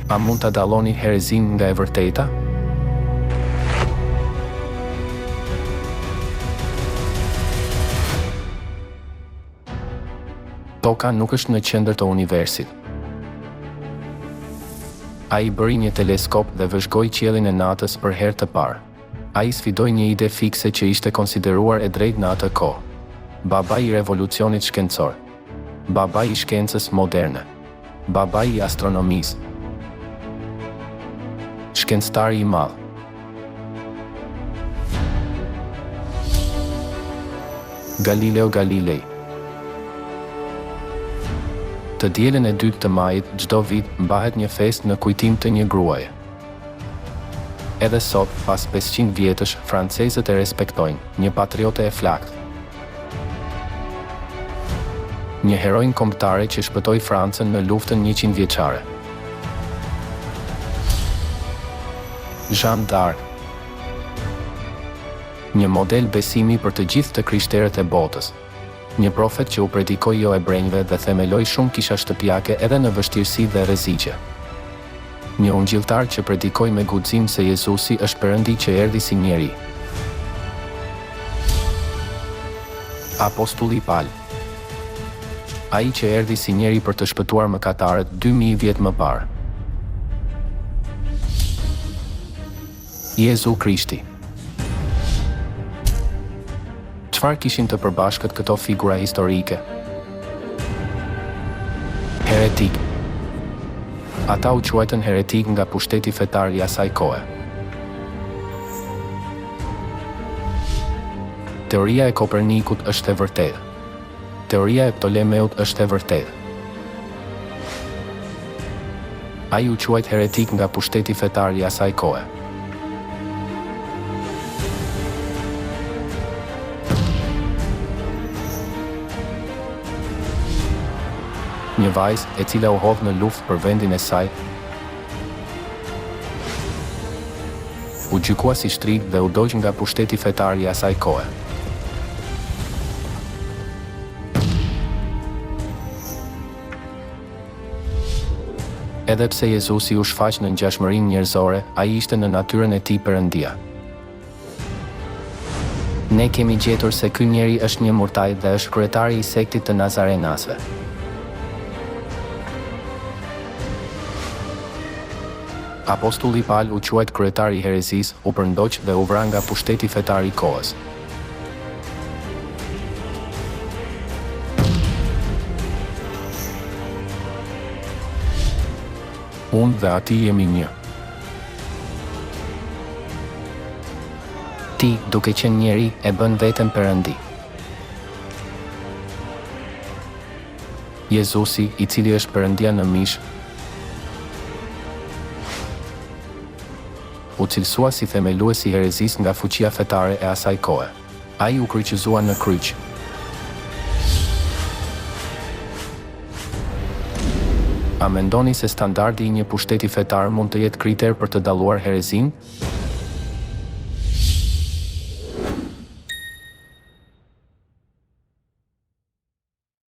A mund ta dalloni herezin nga e vërteta? Toka nuk është në qendër të universit. Ai bëri një teleskop dhe vëzhgoi qiellin e natës për herë të parë. Ai sfidoi një ide fikse që ishte konsideruar e drejtë në atë kohë. Babai i revolucionit shkencor. Babai i shkencës moderne. Babai i astronomisë. Shkencëtari i madh. Galileo Galilei. Të dielën e 2 të majit çdo vit mbahet një festë në kujtim të një gruaje. Edhe sot, pas 500 vjetësh, francezët e respektojnë, një patriote e flakt. Një heroin kombëtare që shpëtoi Francën në luftën 100 vjeçare. Jeanne d'Arc. Një model besimi për të gjithë të krishterët e botës. Një profet që u predikoi jo ebrenjve dhe themeloi shumë kisha shtëpiake edhe në vështirësi dhe rreziqe. Një ungjilltar që predikoi me guxim se Jezusi është Perëndi që erdhi si njeri. Apostulli Paul. Ai që erdhi si njeri për të shpëtuar mëkatarët 2000 vjet më parë. Jezu Krishti. Çfarë kishin të përbashkët këto figura historike? Heretik. Ata u quajtën heretik nga pushteti fetar i asaj kohe. Teoria e Kopernikut është e vërtetë. Teoria e Ptolemeut është e vërtetë. Ai u quajt heretik nga pushteti fetar i asaj kohe. Një vajzë e cila u hodh në luftë për vendin e saj, u gjykua si shtrik dhe u doq nga pushteti fetar i asaj kohe. Edhe pse Jezusi u shfaq në ngjashmërinë njerëzore, ai ishte në natyrën e tij Perëndia. Ne kemi gjetur se ky njeri është një murtaj dhe është kryetari i sektit të Nazarenasve. Apostulli Paul u quajt kryetari i herezisë, u përndoq dhe u vra nga pushteti fetar i kohës. Unë dhe ati jemi një. Ti, duke qenë njeri, e bën veten Perëndi. Jezusi, i cili është Perëndia në mish, u cilësua si themeluesi i herezisë nga fuqia fetare e asaj kohe. Ai u kryqëzua në kryq. A mendoni se standardi i një pushteti fetar mund të jetë kriter për të dalluar herezin?